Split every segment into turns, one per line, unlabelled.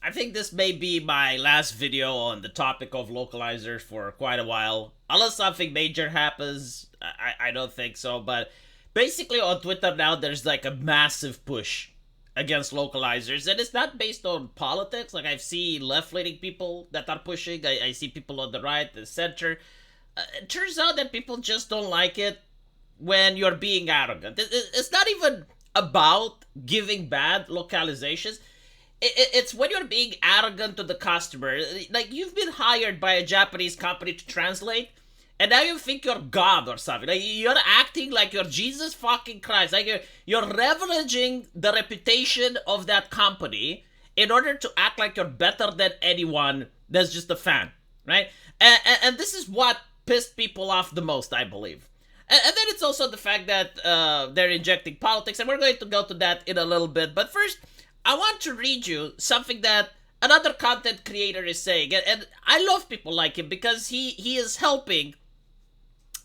I think this may be my last video on the topic of localizers for quite a while. Unless something major happens, I don't think so. But basically on Twitter now, there's like a massive push against localizers. And it's not based on politics. Like I've seen left-leaning people that are pushing. I see people on the right, the center. It turns out that people just don't like it when you're being arrogant. It's not even about giving bad localizations. It's when you're being arrogant to the customer. Like, you've been hired by a Japanese company to translate, and now you think you're God or something. Like, you're acting like you're Jesus fucking Christ. Like, you're leveraging the reputation of that company in order to act like you're better than anyone that's just a fan, right? And this is what pissed people off the most, I believe. And then it's also the fact that they're injecting politics, and we're going to go to that in a little bit. But first, I want to read you something that another content creator is saying. And I love people like him because he is helping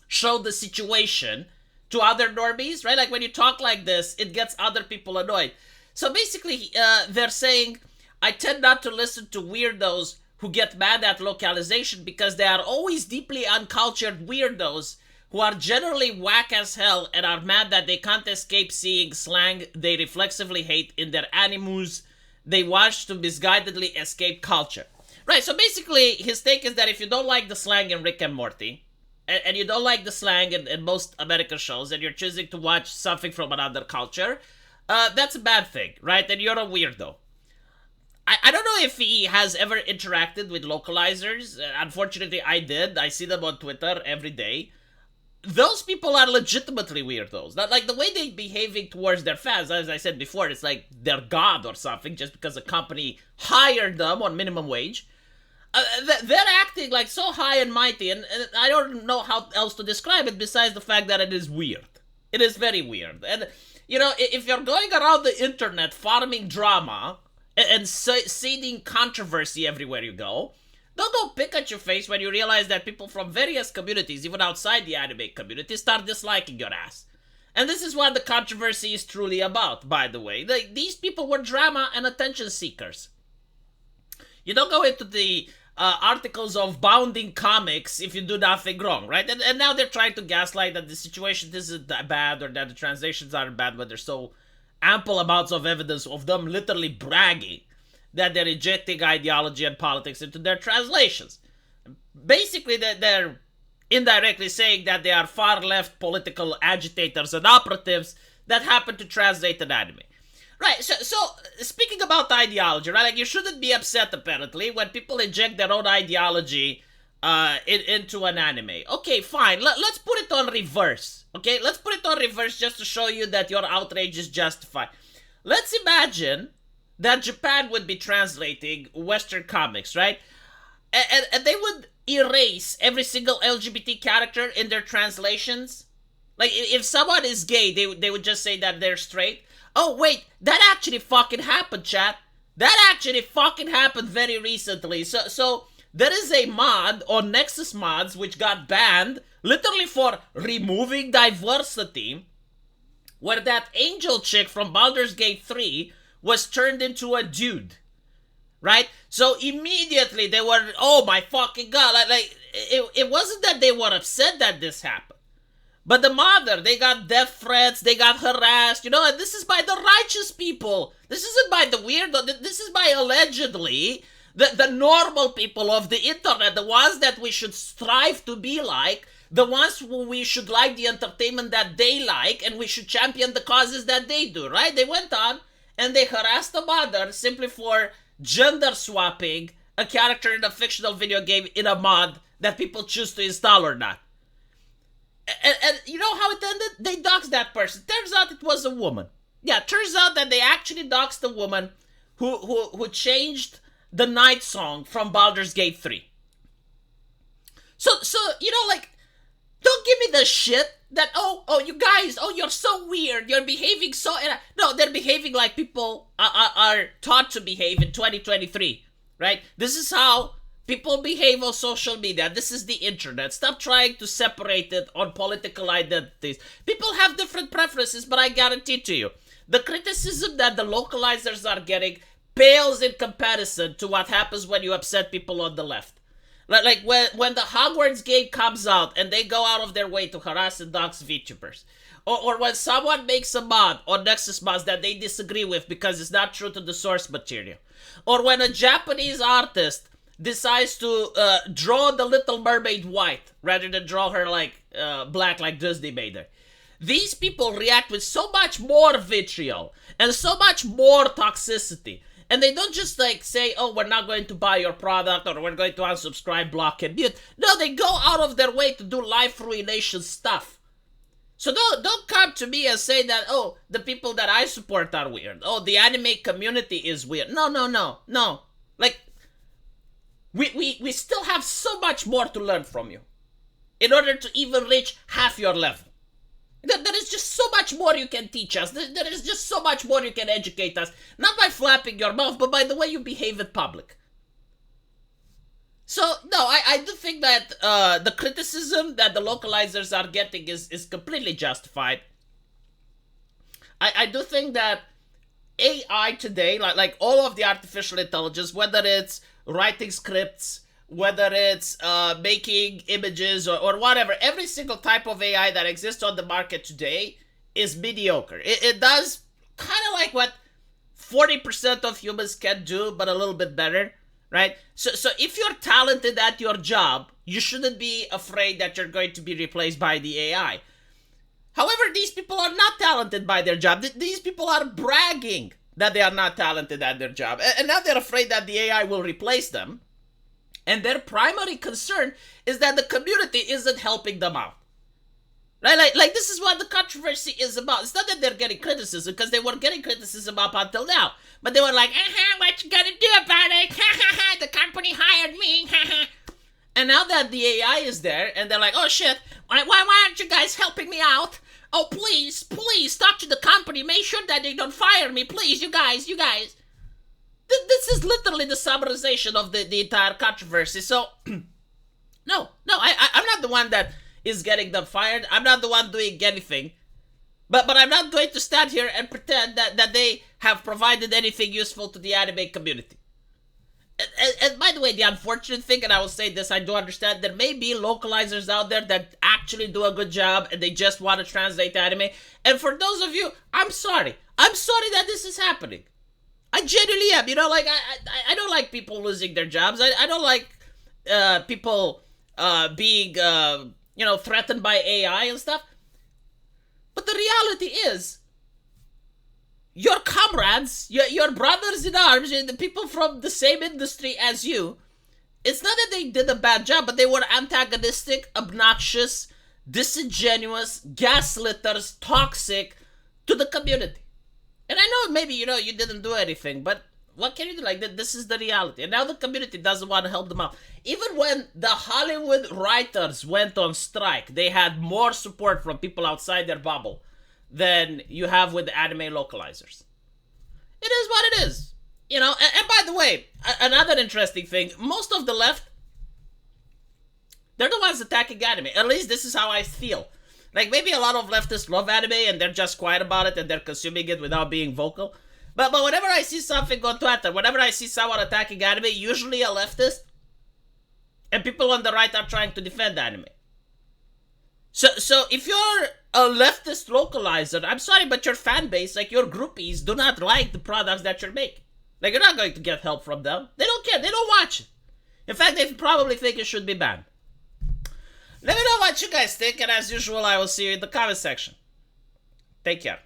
show the situation to other normies, right? Like when you talk like this, it gets other people annoyed. So basically, they're saying, I tend not to listen to weirdos who get mad at localization because they are always deeply uncultured weirdos who are generally whack as hell and are mad that they can't escape seeing slang they reflexively hate in their animus they watch to misguidedly escape culture. Right, so basically his take is that if you don't like the slang in Rick and Morty, and you don't like the slang in most American shows, and you're choosing to watch something from another culture, that's a bad thing, right? And you're a weirdo. I don't know if he has ever interacted with localizers. Unfortunately, I did. I see them on Twitter every day. Those people are legitimately weirdos. Not like the way they're behaving towards their fans, as I said before, it's like they're God or something just because a company hired them on minimum wage. They're acting like so high and mighty, and I don't know how else to describe it besides the fact that it is weird. It is very weird. And, you know, if you're going around the internet farming drama and seeding controversy everywhere you go, don't go pick at your face when you realize that people from various communities, even outside the anime community, start disliking your ass. And this is what the controversy is truly about, by the way. These people were drama and attention seekers. You don't go into the articles of Bounding Comics if you do nothing wrong, right? And now they're trying to gaslight that the situation isn't that bad or that the translations aren't bad, but there's so ample amounts of evidence of them literally bragging that they're injecting ideology and politics into their translations. Basically, they're indirectly saying that they are far-left political agitators and operatives that happen to translate an anime. Right, so speaking about ideology, right, like you shouldn't be upset, apparently, when people inject their own ideology into an anime. Okay, fine, let's put it on reverse, okay? Let's put it on reverse just to show you that your outrage is justified. Let's imagine that Japan would be translating Western comics, right? And they would erase every single LGBT character in their translations. Like, if someone is gay, they would just say that they're straight. Oh, wait, that actually fucking happened, chat. That actually fucking happened very recently. So there is a mod on Nexus Mods which got banned literally for removing diversity, where that angel chick from Baldur's Gate 3 was turned into a dude, right? So immediately they were, oh my fucking god, like it wasn't that they were upset that this happened, but the mother, they got death threats, they got harassed, you know, and this is by the righteous people. This isn't by the weirdo, this is by allegedly the normal people of the internet, the ones that we should strive to be like, the ones who we should like the entertainment that they like, and we should champion the causes that they do, right? They went on and they harassed the mother simply for gender swapping a character in a fictional video game in a mod that people choose to install or not. And you know how it ended? They doxed that person. Turns out it was a woman. Yeah, turns out that they actually doxed a woman who changed the night song from Baldur's Gate 3. So you know, like, don't give me the shit that, oh, you guys, oh, you're so weird, you're behaving so... No, they're behaving like people are taught to behave in 2023, right? This is how people behave on social media. This is the internet. Stop trying to separate it on political identities. People have different preferences, but I guarantee to you, the criticism that the localizers are getting pales in comparison to what happens when you upset people on the left. Like when the Hogwarts game comes out and they go out of their way to harass and dox VTubers. Or when someone makes a mod on Nexus mods that they disagree with because it's not true to the source material. Or when a Japanese artist decides to draw the Little Mermaid white rather than draw her like black like Disney made her. These people react with so much more vitriol and so much more toxicity. And they don't just like say, oh, we're not going to buy your product or we're going to unsubscribe, block, and mute. No, they go out of their way to do life ruination stuff. So don't come to me and say that, oh, the people that I support are weird. Oh, the anime community is weird. No. Like, we still have so much more to learn from you in order to even reach half your level. There is just so much more you can teach us. There is just so much more you can educate us. Not by flapping your mouth, but by the way you behave in public. So, no, I do think that the criticism that the localizers are getting is completely justified. I do think that AI today, like all of the artificial intelligence, whether it's writing scripts, whether it's making images or whatever, every single type of AI that exists on the market today is mediocre. It does kind of like what 40% of humans can do, but a little bit better, right? So if you're talented at your job, you shouldn't be afraid that you're going to be replaced by the AI. However, these people are not talented by their job. These people are bragging that they are not talented at their job. And now they're afraid that the AI will replace them. And their primary concern is that the community isn't helping them out. Right? Like this is what the controversy is about. It's not that they're getting criticism, because they were getting criticism up until now. But they were like, what you gonna do about it? The company hired me. And now that the AI is there, and they're like, oh shit, why aren't you guys helping me out? Oh, please, talk to the company. Make sure that they don't fire me. Please, you guys. This is literally the summarization of the entire controversy. So, no, I'm not the one that is getting them fired. I'm not the one doing anything. But I'm not going to stand here and pretend that they have provided anything useful to the anime community. And by the way, the unfortunate thing, and I will say this, I do understand, there may be localizers out there that actually do a good job and they just want to translate anime. And for those of you, I'm sorry. I'm sorry that this is happening. I genuinely am. You know, like, I don't like people losing their jobs. I don't like people being, threatened by AI and stuff. But the reality is, your comrades, your brothers in arms, the people from the same industry as you, it's not that they did a bad job, but they were antagonistic, obnoxious, disingenuous, gaslitters, toxic to the community. And I know maybe, you didn't do anything, but what can you do? Like, this is the reality. And now the community doesn't want to help them out. Even when the Hollywood writers went on strike, they had more support from people outside their bubble than you have with the anime localizers. It is what it is. And by the way, another interesting thing, most of the left, they're the ones attacking anime. At least this is how I feel. Like, maybe a lot of leftists love anime and they're just quiet about it and they're consuming it without being vocal. But whenever I see something on Twitter, whenever I see someone attacking anime, usually a leftist, and people on the right are trying to defend anime. So if you're a leftist localizer, I'm sorry, but your fan base, like your groupies, do not like the products that you're making. Like, you're not going to get help from them. They don't care. They don't watch it. In fact, they probably think it should be banned. Let me know what you guys think, and as usual, I will see you in the comment section. Take care.